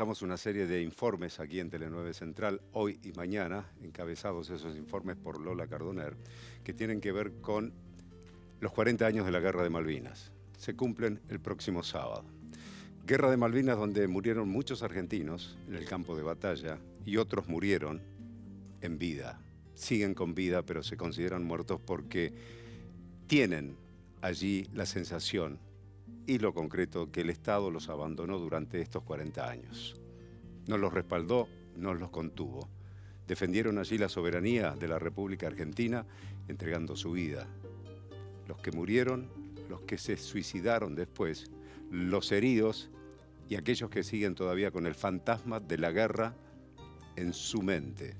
Damos una serie de informes aquí en Tele9 Central, hoy y mañana, encabezados esos informes por Lola Cardoner, que tienen que ver con los 40 años de la Guerra de Malvinas. Se cumplen el próximo sábado. Guerra de Malvinas donde murieron muchos argentinos en el campo de batalla y otros murieron en vida. Siguen con vida, pero se consideran muertos porque tienen allí la sensación y lo concreto que el Estado los abandonó durante estos 40 años. No los respaldó, no los contuvo. Defendieron allí la soberanía de la República Argentina entregando su vida. Los que murieron, los que se suicidaron después, los heridos y aquellos que siguen todavía con el fantasma de la guerra en su mente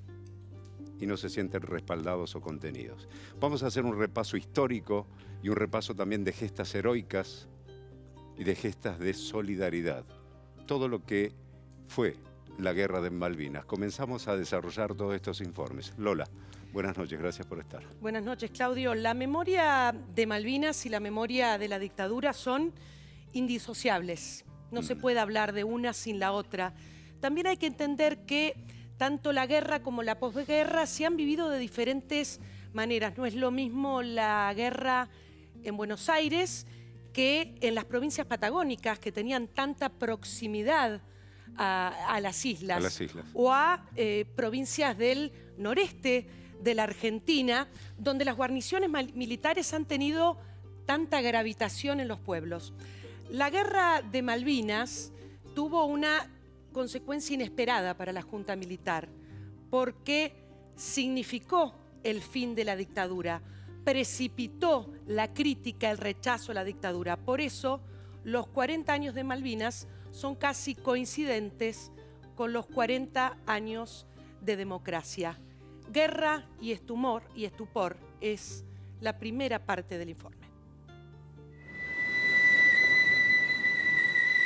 y no se sienten respaldados o contenidos. Vamos a hacer un repaso histórico y un repaso también de gestas heroicas y de gestas de solidaridad. Todo lo que fue la Guerra de Malvinas. Comenzamos a desarrollar todos estos informes. Lola, buenas noches, gracias por estar. Buenas noches, Claudio. La memoria de Malvinas y la memoria de la dictadura son indisociables. No se puede hablar de una sin la otra. También hay que entender que tanto la guerra como la posguerra se han vivido de diferentes maneras. No es lo mismo la guerra en Buenos Aires que en las provincias patagónicas, que tenían tanta proximidad a las islas. O a provincias del noreste de la Argentina, donde las guarniciones militares han tenido tanta gravitación en los pueblos. La Guerra de Malvinas tuvo una consecuencia inesperada para la Junta Militar, porque significó el fin de la dictadura, precipitó la crítica, el rechazo a la dictadura. Por eso, los 40 años de Malvinas son casi coincidentes con los 40 años de democracia. Guerra y estupor es la primera parte del informe.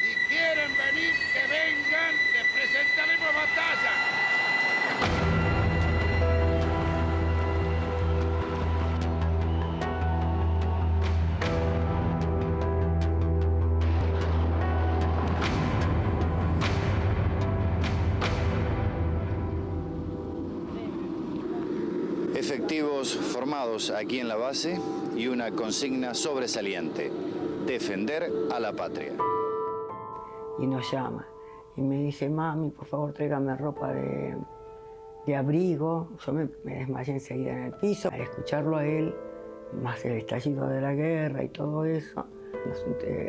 Si quieren venir, que vengan, les presentaremos batalla. Efectivos formados aquí en la base y una consigna sobresaliente: defender a la patria. Y nos llama y me dice: mami, por favor tráigame ropa de abrigo. Yo me desmayé enseguida en el piso. Al escucharlo a él, más el estallido de la guerra y todo eso,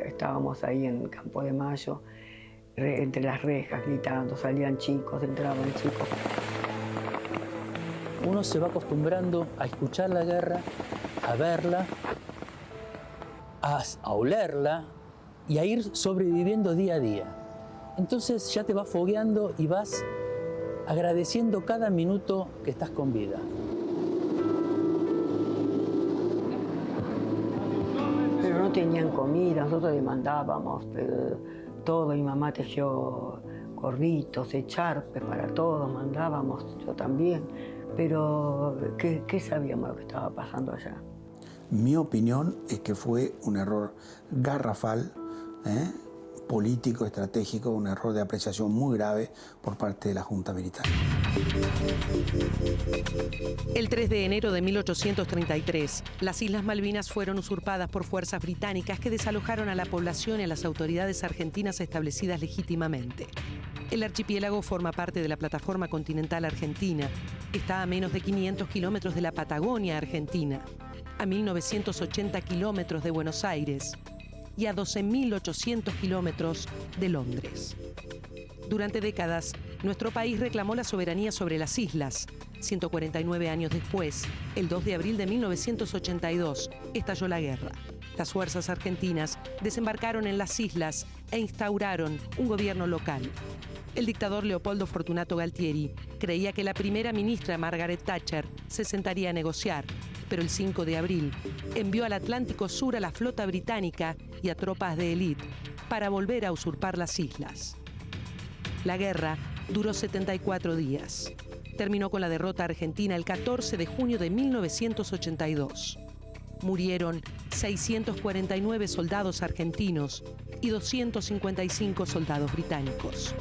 estábamos ahí en Campo de Mayo, entre las rejas gritando, salían chicos, entraban chicos. Uno se va acostumbrando a escuchar la guerra, a verla, a olerla y a ir sobreviviendo día a día. Entonces ya te vas fogueando y vas agradeciendo cada minuto que estás con vida. Pero no tenían comida, nosotros les mandábamos todo. Mi mamá tejió gorritos, echarpes para todos, mandábamos, yo también. Pero, ¿qué sabíamos lo que estaba pasando allá? Mi opinión es que fue un error garrafal, político, estratégico, un error de apreciación muy grave por parte de la Junta Militar. El 3 de enero de 1833, las Islas Malvinas fueron usurpadas por fuerzas británicas que desalojaron a la población y a las autoridades argentinas establecidas legítimamente. El archipiélago forma parte de la plataforma continental argentina. Está a menos de 500 kilómetros de la Patagonia argentina, a 1980 kilómetros de Buenos Aires y a 12.800 kilómetros de Londres. Durante décadas, nuestro país reclamó la soberanía sobre las islas. 149 años después, el 2 de abril de 1982, estalló la guerra. Las fuerzas argentinas desembarcaron en las islas e instauraron un gobierno local. El dictador Leopoldo Fortunato Galtieri creía que la primera ministra Margaret Thatcher se sentaría a negociar, pero el 5 de abril envió al Atlántico Sur a la flota británica y a tropas de élite para volver a usurpar las islas. La guerra duró 74 días. Terminó con la derrota argentina el 14 de junio de 1982. Murieron 649 soldados argentinos y 255 soldados británicos.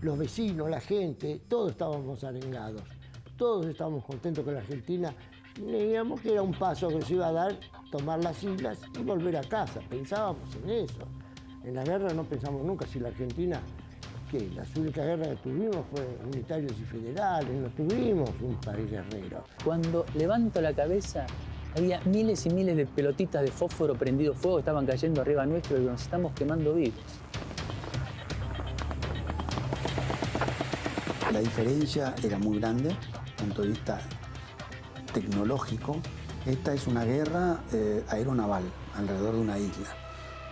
los vecinos, la gente, todos estábamos arengados. Todos estábamos contentos con la Argentina. Digamos que era un paso que se iba a dar, tomar las islas y volver a casa. Pensábamos en eso. En la guerra no pensamos nunca si la Argentina, que las únicas guerras que tuvimos fue unitarios y federales, no tuvimos un país guerrero. Cuando levanto la cabeza, había miles y miles de pelotitas de fósforo prendido fuego que estaban cayendo arriba nuestro y nos estamos quemando vivos. La diferencia era muy grande, desde el punto de vista tecnológico. Esta es una guerra aeronaval alrededor de una isla.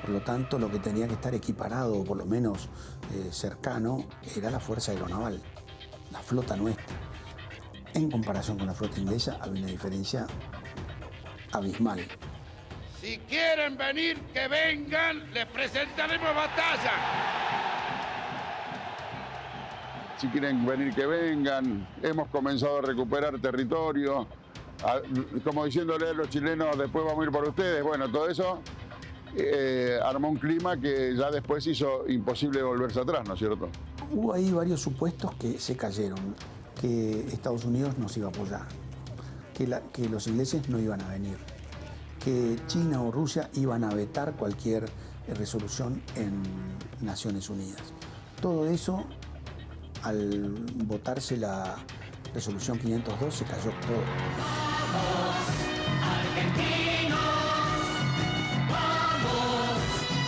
Por lo tanto, lo que tenía que estar equiparado, o por lo menos cercano, era la fuerza aeronaval, la flota nuestra. En comparación con la flota inglesa, había una diferencia abismal. Si quieren venir, que vengan, les presentaremos batalla. Si quieren venir, que vengan. Hemos comenzado a recuperar territorio, como diciéndole a los chilenos, después vamos a ir por ustedes. Bueno, todo eso armó un clima que ya después hizo imposible volverse atrás, ¿no es cierto? Hubo ahí varios supuestos que se cayeron, que Estados Unidos nos iba a apoyar, que los ingleses no iban a venir, que China o Rusia iban a vetar cualquier resolución en Naciones Unidas. Todo eso, al votarse la resolución 502, se cayó todo. Argentinos, vamos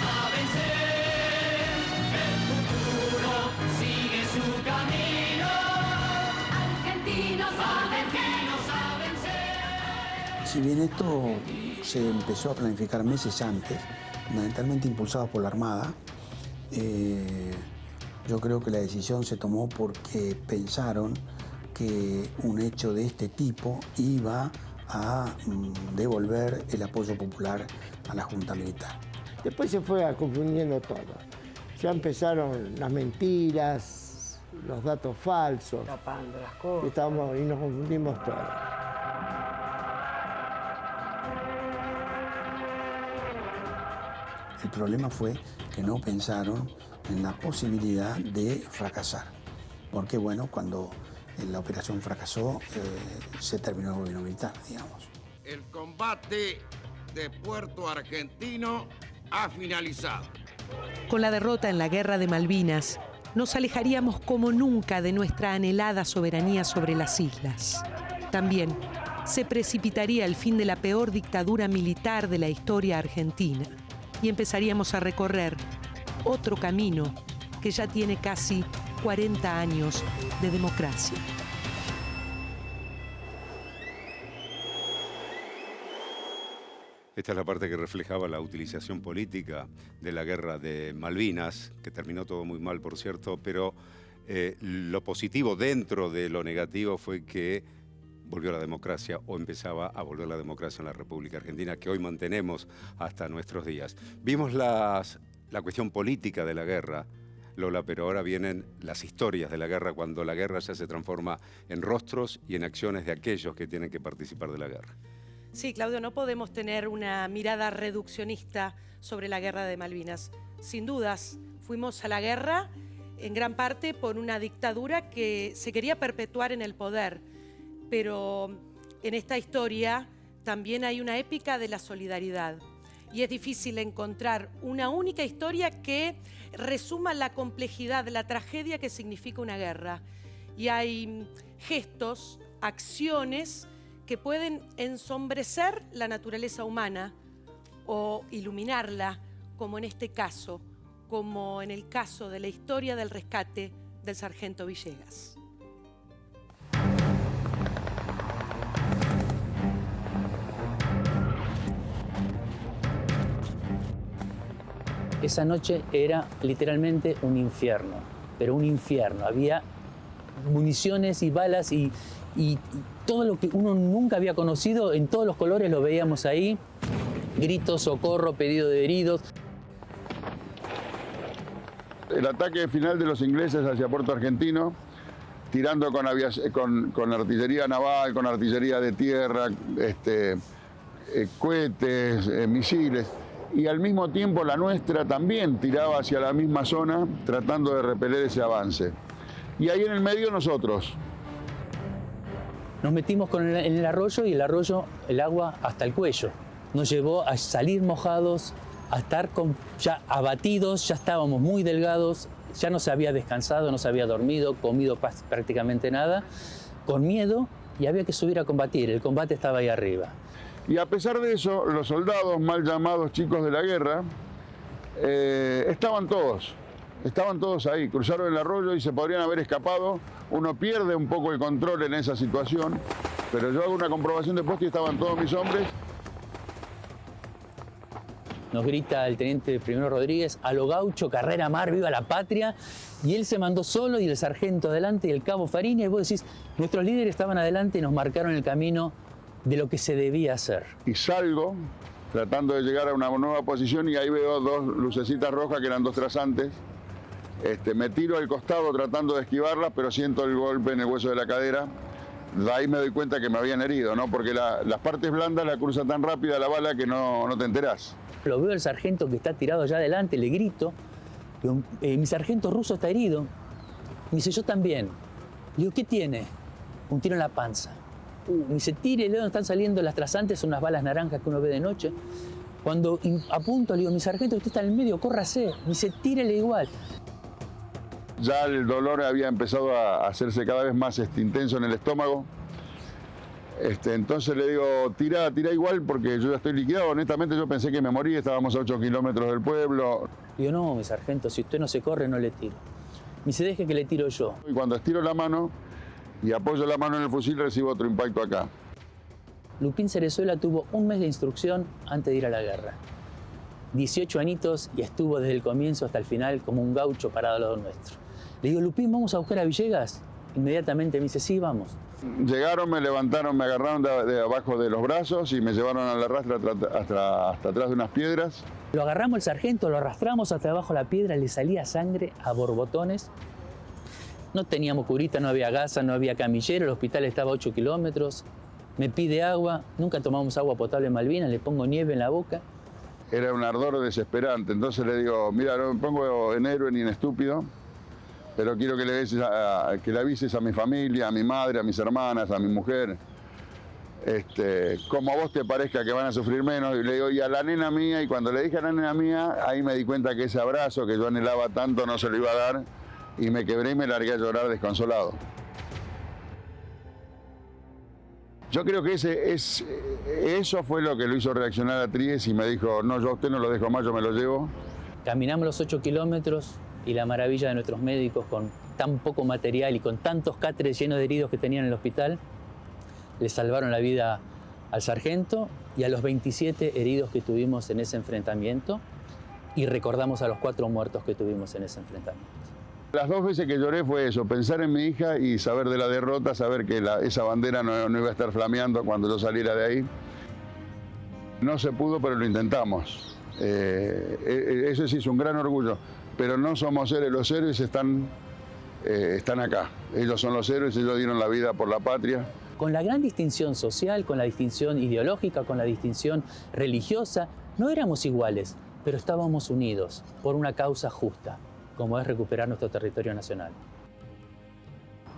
a vencer. El futuro sigue su camino. Argentinos a vencer. Si bien esto se empezó a planificar meses antes, fundamentalmente impulsado por la Armada, yo creo que la decisión se tomó porque pensaron que un hecho de este tipo iba a devolver el apoyo popular a la Junta Militar. Después se fue confundiendo todo. Ya empezaron las mentiras, los datos falsos. Tapando las cosas. Y nos confundimos todos. El problema fue que no pensaron en la posibilidad de fracasar. Porque bueno, cuando la operación fracasó, se terminó el gobierno militar, digamos. El combate de Puerto Argentino ha finalizado. Con la derrota en la Guerra de Malvinas, nos alejaríamos como nunca de nuestra anhelada soberanía sobre las islas. También se precipitaría el fin de la peor dictadura militar de la historia argentina y empezaríamos a recorrer otro camino que ya tiene casi 40 años de democracia. Esta es la parte que reflejaba la utilización política de la guerra de Malvinas, que terminó todo muy mal, por cierto, pero lo positivo dentro de lo negativo fue que volvió la democracia o empezaba a volver la democracia en la República Argentina, que hoy mantenemos hasta nuestros días. Vimos la cuestión política de la guerra, Lola, pero ahora vienen las historias de la guerra, cuando la guerra ya se transforma en rostros y en acciones de aquellos que tienen que participar de la guerra. Sí, Claudio, no podemos tener una mirada reduccionista sobre la guerra de Malvinas. Sin dudas, fuimos a la guerra en gran parte por una dictadura que se quería perpetuar en el poder. Pero en esta historia también hay una épica de la solidaridad. Y es difícil encontrar una única historia que resuma la complejidad de la tragedia que significa una guerra. Y hay gestos, acciones que pueden ensombrecer la naturaleza humana o iluminarla, como en este caso, como en el caso de la historia del rescate del sargento Villegas. Esa noche era literalmente un infierno, pero un infierno. Había municiones y balas y todo lo que uno nunca había conocido, en todos los colores lo veíamos ahí. Gritos, socorro, pedido de heridos. El ataque final de los ingleses hacia Puerto Argentino, tirando con artillería naval, con artillería de tierra, cohetes, misiles. y al mismo tiempo la nuestra también tiraba hacia la misma zona tratando de repeler ese avance. Y ahí en el medio nosotros. Nos metimos en el arroyo y el agua hasta el cuello. Nos llevó a salir mojados, a estar ya abatidos, ya estábamos muy delgados, ya no se había descansado, no se había dormido, comido prácticamente nada, con miedo, y había que subir a combatir. El combate estaba ahí arriba. Y a pesar de eso, los soldados, mal llamados chicos de la guerra, estaban todos ahí, cruzaron el arroyo y se podrían haber escapado. Uno pierde un poco el control en esa situación, pero yo hago una comprobación de poste y estaban todos mis hombres. Nos grita el teniente Primero Rodríguez: a lo gaucho, carrera a mar, viva la patria. Y él se mandó solo y el sargento adelante y el cabo Fariña. Y vos decís, nuestros líderes estaban adelante y nos marcaron el camino de lo que se debía hacer. Y salgo tratando de llegar a una nueva posición y ahí veo dos lucecitas rojas que eran dos trazantes. Me tiro al costado tratando de esquivarlas, pero siento el golpe en el hueso de la cadera. De ahí me doy cuenta que me habían herido, ¿no? Porque las partes blandas la cruza tan rápida la bala que no te enterás. Lo veo al sargento que está tirado allá adelante, le grito. Digo, mi sargento ruso está herido. Me dice, yo también. Le digo, ¿qué tiene? Un tiro en la panza. Me dice, tire, ¿de dónde están saliendo las trazantes? Son unas balas naranjas que uno ve de noche. Cuando apunto, le digo, mi sargento, usted está en el medio, córrase. Me dice, tírele igual. Ya el dolor había empezado a hacerse cada vez más intenso en el estómago. Entonces le digo, tira igual porque yo ya estoy liquidado. Honestamente yo pensé que me morí, estábamos a 8 kilómetros del pueblo. Digo, no, mi sargento, si usted no se corre, no le tiro. Me dice, deje que le tiro yo. Y cuando estiro la mano y apoyo la mano en el fusil, recibo otro impacto acá. Lupín Cerezuela tuvo un mes de instrucción antes de ir a la guerra. 18 añitos y estuvo desde el comienzo hasta el final como un gaucho parado al lado nuestro. Le digo, Lupín, ¿vamos a buscar a Villegas? Inmediatamente me dice, sí, vamos. Llegaron, me levantaron, me agarraron de abajo de los brazos y me llevaron a la rastra hasta atrás de unas piedras. Lo agarramos el sargento, lo arrastramos hasta abajo de la piedra, le salía sangre a borbotones. No teníamos curita, no había gasa, no había camillero, el hospital estaba a 8 kilómetros. Me pide agua, nunca tomamos agua potable en Malvinas, le pongo nieve en la boca. Era un ardor desesperante, entonces le digo, mira, no me pongo en héroe ni en estúpido, pero quiero que le avises a mi familia, a mi madre, a mis hermanas, a mi mujer, como a vos te parezca que van a sufrir menos. Y le digo, y a la nena mía, y cuando le dije a la nena mía, ahí me di cuenta que ese abrazo que yo anhelaba tanto no se lo iba a dar, y me quebré y me largué a llorar desconsolado. Yo creo que eso fue lo que lo hizo reaccionar a Tries y me dijo, no, yo a usted no lo dejo más, yo me lo llevo. Caminamos los 8 kilómetros y la maravilla de nuestros médicos, con tan poco material y con tantos cáteres llenos de heridos que tenían en el hospital, le salvaron la vida al sargento y a los 27 heridos que tuvimos en ese enfrentamiento, y recordamos a los 4 muertos que tuvimos en ese enfrentamiento. Las 2 veces que lloré fue eso, pensar en mi hija y saber de la derrota, saber que esa bandera no iba a estar flameando cuando yo saliera de ahí. No se pudo, pero lo intentamos. Eso sí es un gran orgullo, pero no somos héroes, los héroes están acá. Ellos son los héroes, ellos dieron la vida por la patria. Con la gran distinción social, con la distinción ideológica, con la distinción religiosa, no éramos iguales, pero estábamos unidos por una causa justa, como es recuperar nuestro territorio nacional.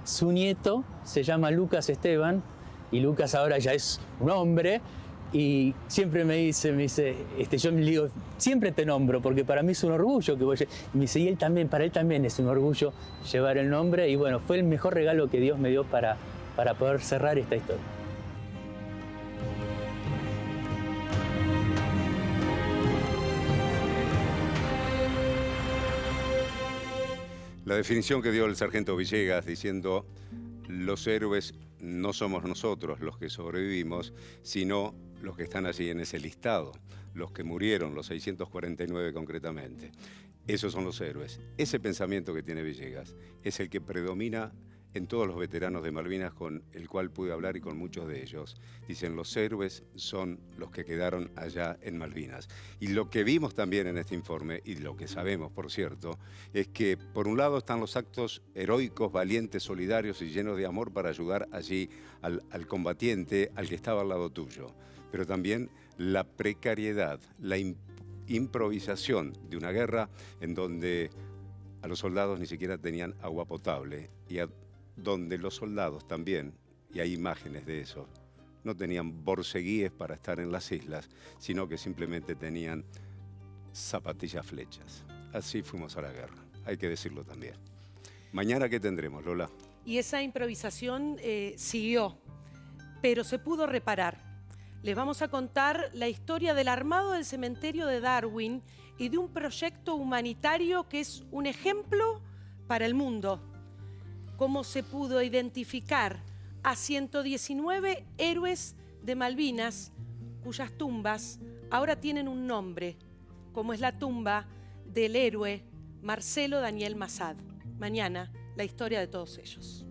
Su nieto se llama Lucas Esteban, y Lucas ahora ya es un hombre, y siempre me dice, yo le digo, siempre te nombro, porque para mí es un orgullo que vos... Y me dice, y él también, para él también es un orgullo llevar el nombre, y bueno, fue el mejor regalo que Dios me dio para poder cerrar esta historia. La definición que dio el sargento Villegas diciendo, los héroes no somos nosotros los que sobrevivimos, sino los que están allí en ese listado, los que murieron, los 649 concretamente. Esos son los héroes. Ese pensamiento que tiene Villegas es el que predomina en todos los veteranos de Malvinas con el cual pude hablar y con muchos de ellos. Dicen, los héroes son los que quedaron allá en Malvinas. Y lo que vimos también en este informe, y lo que sabemos, por cierto, es que por un lado están los actos heroicos, valientes, solidarios y llenos de amor para ayudar allí al combatiente, al que estaba al lado tuyo. Pero también la precariedad, la improvisación de una guerra en donde a los soldados ni siquiera tenían agua potable y donde los soldados también, y hay imágenes de eso, no tenían borceguíes para estar en las islas, sino que simplemente tenían zapatillas flechas. Así fuimos a la guerra, hay que decirlo también. Mañana, ¿qué tendremos, Lola? Y esa improvisación siguió, pero se pudo reparar. Les vamos a contar la historia del armado del cementerio de Darwin y de un proyecto humanitario que es un ejemplo para el mundo. Cómo se pudo identificar a 119 héroes de Malvinas, cuyas tumbas ahora tienen un nombre, como es la tumba del héroe Marcelo Daniel Massad. Mañana, la historia de todos ellos.